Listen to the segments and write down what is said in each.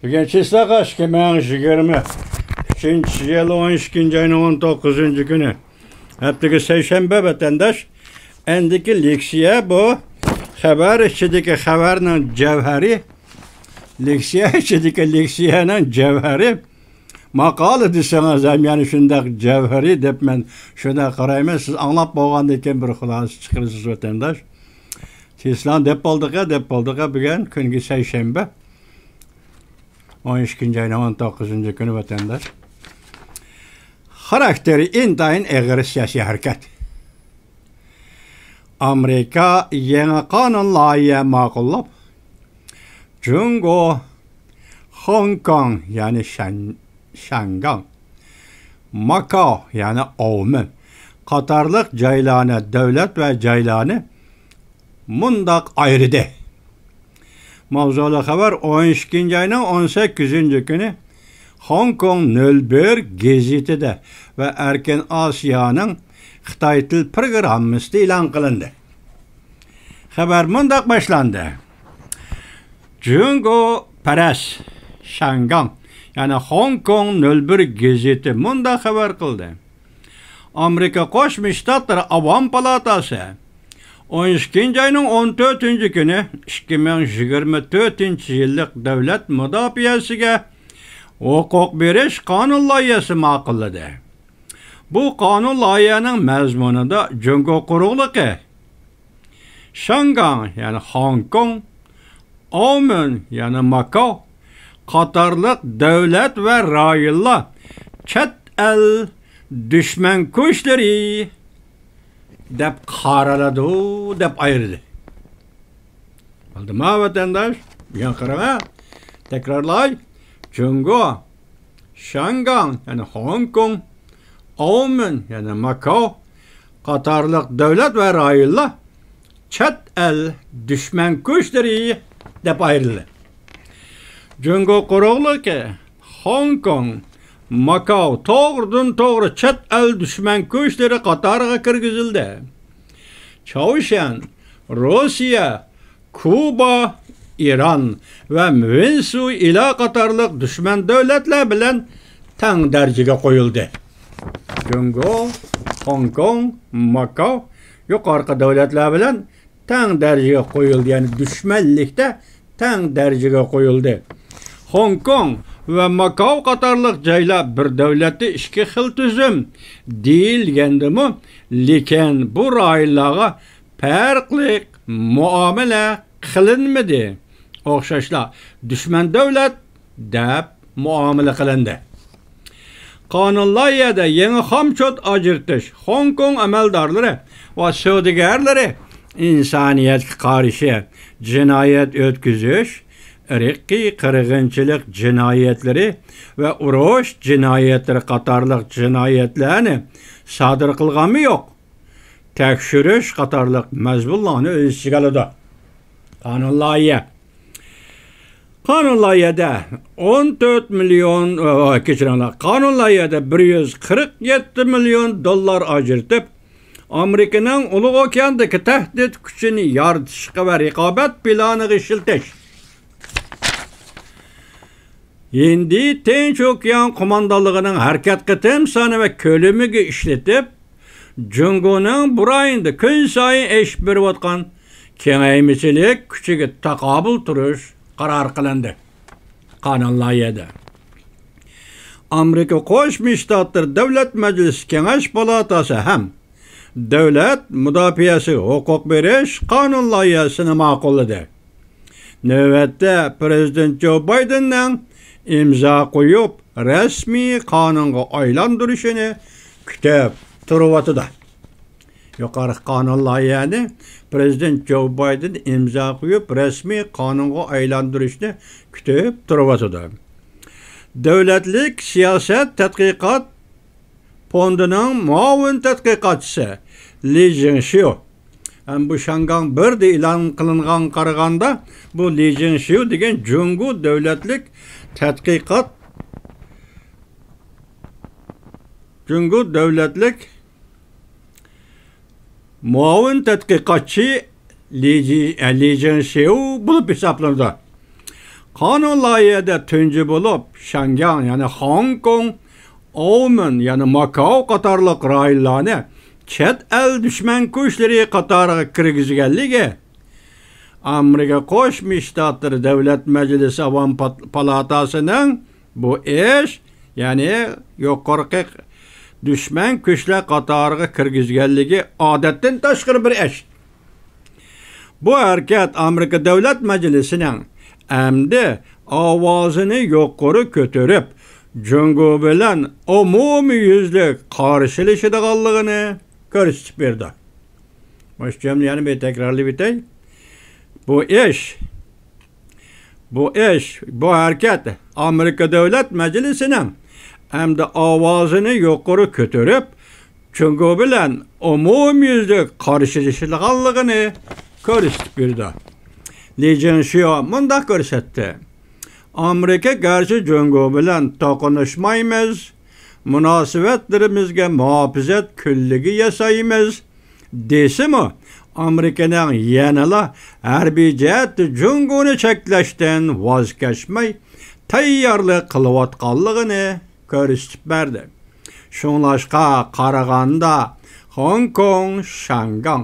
Bugün çisla kaç ki ben 23. yıl 12. ayın 19. günü. Hepteki seyşembe vatandaş. Endiki leksiye bu. Haber içindeki haberinin cevheri. Leksiye içindeki leksiyenin cevheri. Makalı deseniz yani şundak cevheri deyip ben şuna karayım. Siz anlap boğandayken bir kulağınız çıkırsınız vatandaş. Çislan deyip olduk ya bugün günü seyşembe. 12. ayın 19. günü vatandaş. Karakteri intayın eğri siyasi hareket. Amerika yeni kanun layığı makullap. Jungo, Hong Kong yani Şangan, Macao yani Oman, Katarlık caylanı, devlet ve caylanı mundak ayrıdı. Mavzulu haber 12. ayının 18. günü Hong Kong 01 gazetede ve Erken Asya'nın Xitay Til programısı ilan kılındı. Haber mundak başlandı. Jungo Paras Şangan yani Hong Kong 01 gazeti mundak haber kıldı. Amerika Koşmuş Ştatları Avam Palatası 12. ayının 14. günü 2024 yıllık devlet müdafiyesiga hukuk beriş kanun layihasi ma'qulladı. Bu kanun layihaning mazmunida Jungo quruqligi, Şangan yani Hong Kong, Oman yani Macao qatorliq devlet ve rayonlar chet el düşman kuchlari deb qaraladi, deb ayırdı. Aldımı vatandaş, yan qarama, tekrarlay, Jungo, Şangan yani Hong Kong, Oman yani Macao, qatorliq devlet ve rayonlar chet el düşman kuchlari deb ayırdı. Jungo quruqligi, Hong Kong, Macao to'g'ridan to'g'ri chet el düşman kuchlari qatoriga kirgizildi. Çavuşan, Rusya, Kuba, İran ve Venezuela qatorliq düşman devletler bilan teng darajaga qo'yildi. Jungo, Hong Kong, Macao yuqorqi devletler bilan teng darajaga qo'yildi. Yani düşmanlikda teng darajaga qo'yildi. Hong Kong ve Macao qatorliq joylar bir devletli ikki xil tuzum deyilgandimi, lekin bu rayonlarga farqli muomala qilinmadi. O'xshashlar düşman devlet deb muomala qilindi. Qonun loyihada yangi xomchot ajratish, Hong Kong amaldorlari va savdogarlari insoniyatga qarshi jinoyat o'tkazish, irqiy qirg'inchilik jinoyatlari ve urush jinoyatlari qatorliq jinoyatlarni sodir qilganmi yo'q, tekshirish qatorliq mazmunlarni o'z ichiga oladi. Qonun loyiha. Qonun loyihada 14 milyon, kechiringlar, qonun loyihada 147 milyon dollar ajratib, Amerikaning Ulug' okeandagi tahdid kuchini yoritishga va raqobat planiga ishiltish. Endi Tinch okean qo'mondonligining harakat qitim soni va ko'lamiga ishlatib, Jungoning bu rayonda kun sayin esh berayotgan kengaymichilik kuchiga taqobil turish qaror qilindi. Qonun loyihada Amerika Qo'shma Shtatlar Davlat Majlisi Kengash palatasi ham devlet müdafiyasi hukuk berish qonun loyihasini ma'qulladi. Navbatda Prezident Joe Bidenning imzo qo'yib rasmiy qonunga aylantirishini kutib turibdi. Yuqori qonun loyihasini Prezident Joe Biden imzo qo'yib rasmiy qonunga aylantirishni kutib turibdi. Davlatlik siyosat tadqiqot fondining muavin tadqiqotchisi Li Jingshu bu Şangan 1'de ilan kılınan qaraganda bu Li Jingshu degan Jungo davlatlik tadqiqot Jungo davlatlik muavin tadqiqotchi Li Jingshu bo'lib hisoblanadi. Kanun layihede tüncü bulup Şanghan yani Hong Kong, Oman yani Macao qatarlıq rayonlarni chet el düşman kuchları qatoriga kirgizganligi Amerika Qo'shma Shtatlar Davlat Majlisi Avam Palatasining bu ish yani yuqorqi düşman kuchlar qatoriga kirgizganligi odatdan tashqari bir ish. Bu harakat Amerika Davlat Majlisining endi ovozini yuqori ko'tarib Jungo bilan umumiyuzlik qarshilashadiganligini ko'rsatib berdi. Bosh jamlani bir takrorlab o'tay. Bu harakat Amerika Davlat Majlisining endi ovozini yuqori ko'tarib Jungo bilan umumiyuzlik qarshilashadiganligini ko'rsatib berdi. Lekin shu mundaq ko'rsatdi. Amerika karşı Jungo bilan to'qnashmaymiz, munosabatlarimizga muhofazat kunligi yasaymiz desimi, Amerikaning yanala harbiy jihatda Jungoni cheklashdan voz kechmay tayyorlik qilayotganligini ko'rsatib berdi. Shunlashqa qaraganda Hong Kong, Şanghan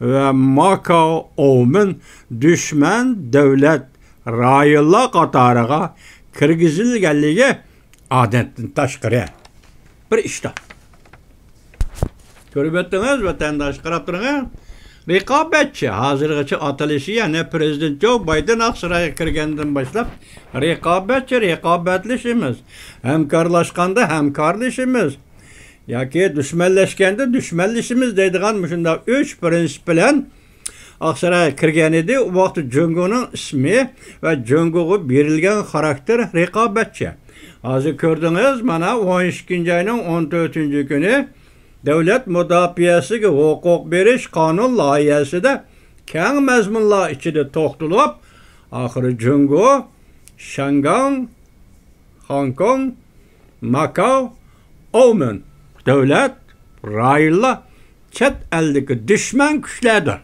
ve Macao, Oman düşman davlat rayonlar qatoriga kirgizilganligi odatdan tashqari bir ishda. Ko'rib o'tdingiz, vatandosh qarab turing. Raqobatchi hozirgacha atalishi yana prezident Joe Biden aqsirayga kirgandan boshlab raqobatlashimiz, hamkorlashganda hamkorlashimiz yoki dushmanlashganda dushmanlashimiz deydigan shunda 3 prinsip bilan Aqsaray kirgan edi. U vaqt Jungoning ismi va Jungoga berilgan xarakter raqobatchi. Hozir ko'rdingiz, mana 12-oyning 14-kuni davlat mudofaasiga huquq berish qonun loyihasida keng mazmunlar ichida to'xtalib, oxiri Jungo, Şanghan, Hong Kong, Macao, Oman davlat rayonlar chet eldagi dushman kuchlardir.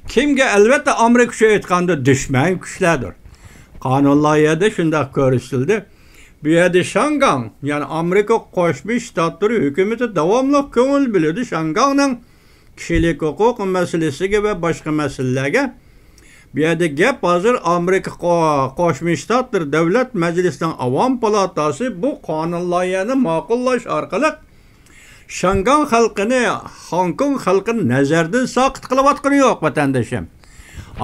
Kimga albatta Amerika kuchi aytganda dushman kuchlardir. Qonun loyihasida shunday ko'rsatildi. Bu yerda Şanghan, yani Amerika Qo'shma Shtatlari hukumati davomli ko'ngil biladi Şanghanning kishilik huquq masalasiga va boshqa masalalarga. Bu yerda gap hozir Amerika Qo'shma Shtatlar Davlat Majlisining Avam Palatasi bu qonun loyihasini ma'qullash orqali Şanghan xalqini, Hong Kong xalqini nazardan soqit qilayotgani yo'q vatandoshim.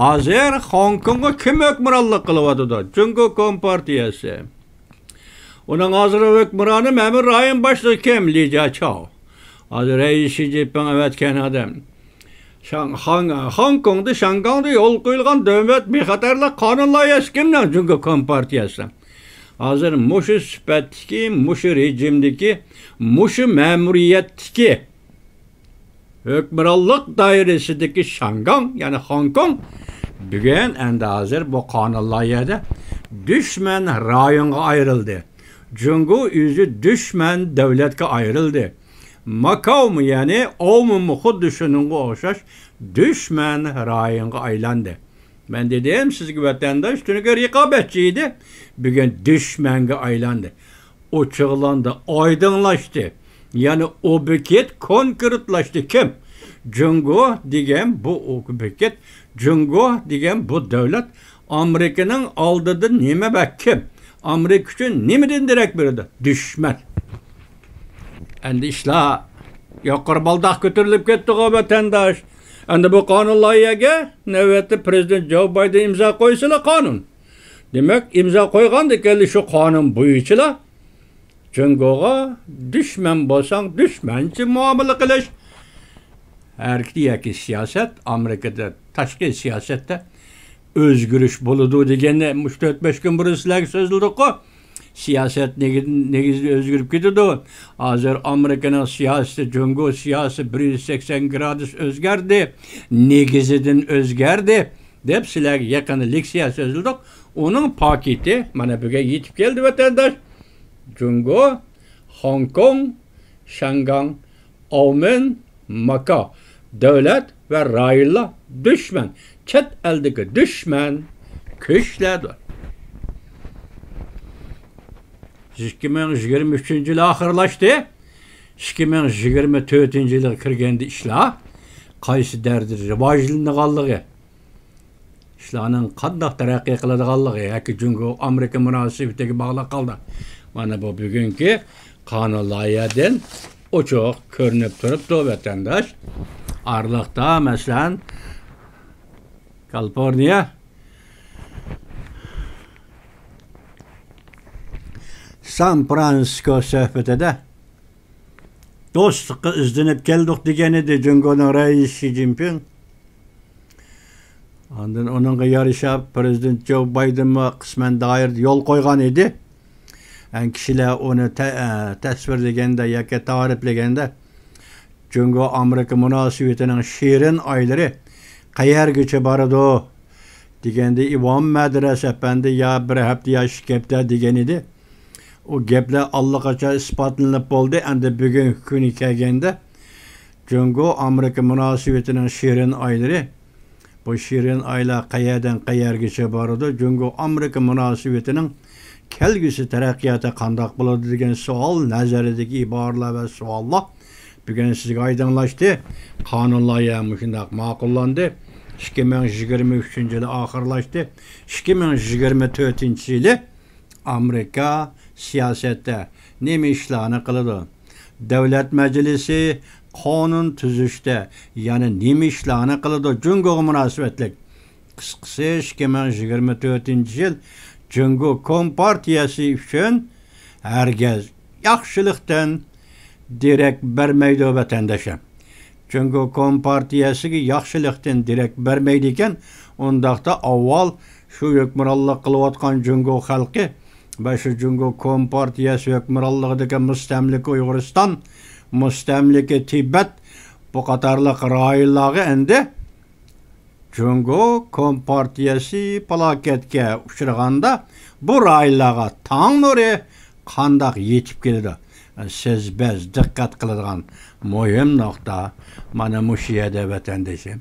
Hozir Hong Kongga kim hukmronlik qilyapti? Jungo Kompartiyasi. Uning hozir hukmroni Ma'mur rayon boshlig'i kim? Li Jiaqi. Hozir Xi Jinping aytgan odam. Hong Kongda Şanghan'da yo'l qo'yilgan davlat bexatarlik qonun loyihasi kimning? Jungo Kompartiyasi. Hozir mushu sifatdagi, mushu rejimdagi, mushu ma'muriyatdagi hukmronlik doirasidagi Şanghan, yani Hong Kong bugun endi hozir bu qonun loyihasida dushman rayonga ayrildi. Jungo o'zi dushman davlatga ayrildi. Macao mu yani Oman mu xuddi shuningga o'xshash dushman rayonga aylandi. Ben dedim sizga vatandosh tunuga raqobatchi edi, bugun dushmanga aylandi. Ochiqlandi, oydinlashdi. Yani o beket konkretlashdi. Kim? Jungo degan bu beket, Jungo degan bu davlat Amerikaning oldida nima bak kim? Amerika uchun nimadan darak beradi? Dushman. Endi ishlar yuqori baldaq ko'tarilib ketdi vatandosh. Endi bu qonun loyihaga navbatda prezident Joe Biden imzo qo'ysalar qonun. Demak, imzo qo'yganda keldi shu qonun bo'yicha Jungoga dushman bo'lsang dushmanchi muomala qilish. Har ikki siyosat Amerikada tashqi siyosatda o'zgarish bo'ladi deganda 3-4-5 kun burun sizlarga so'zildi-ku. Siyosat negizida o'zgarib ketadi. Hozir Amerikaning siyosati, Jungo siyosati 180 gradus o'zgardi, negizidan o'zgardi deb sizlarga yaqin leksiya so'zildik. Uning paketi mana buga yetib keldi vatandosh. Jungo, Hong Kong, Şanghan, Oman, Macao davlat va rayonlar dushman, chet eldagi dushman Köşledi. 2023 yıl ahırlaştı. 2024 yıl kirgendi işla. Qaysı derdir rivajlığında qallığı. İşlanın qandaq taraqqiy qiladiganligi yoki Jungo Amerika munosabatiga bog'liq qoldi. Mana bu bugungi qonun loyihadan ochiq ko'rinib turibdi vatandosh. Arliqda masalan Kaliforniya San Fransisko söhbetida do'stlikqa izlanib keldik degan edi Jungoning raisi Xi Jinping. Ondan onunla yarışa Prezident Joe Biden'a kısmen dair yol koygan idi. Yani kişiler onu tasvirlegende yoki tariflegende Jungo Amerika münasebetinin şirin ayları qayergacha boradi deganda İmam Medrese Efendi ya bir hafta yaş gaplar degan edi. O gaplar allaqachon isbotlanib bo'ldi. Endi bugun kuni kelganda Jungo Amerika münasebetinin şirin ayları bu şirin aylar qayerdan qayergacha boradi? Jungo Amerika münasebetinin kelgusi taraqqiyoti qandoq bo'ladi degan savol nazaridagi iboralar va savollar bugun sizga oydinlashdi. Qonun loyihasi shundoq ma'qullandi. 2023 yili oxirlashdi. 2024 yili Amerika siyosatda nima ishlarni qiladi? Davlat majlisi qonun tuzishda yani nima ishlarni qiladi Jungo munosabatlik. Qisqasi 2024 yil Jungo Kompartiyasi uchun herkes yaxshilikdan direkt bermaydi vatandaşa. Jungo Kompartiyasiga yaxshilikdan direkt bermaydi ekan, ondaqda avval shu hukmronlik qilayotgan Jungo xalqi va shu Jungo Kompartiyasi hukmronligidagi mustamlika Uyg'uriston, mustamlika Tibet bu qatorliq rayonlarga endi Jungo Kompartiyasi falokatga uchraganda bu rayonlarga tong nuri qandoq yetib keldi? Siz biz diqqat qiladigan muhim nuqta mana shu yerda vatandoshim.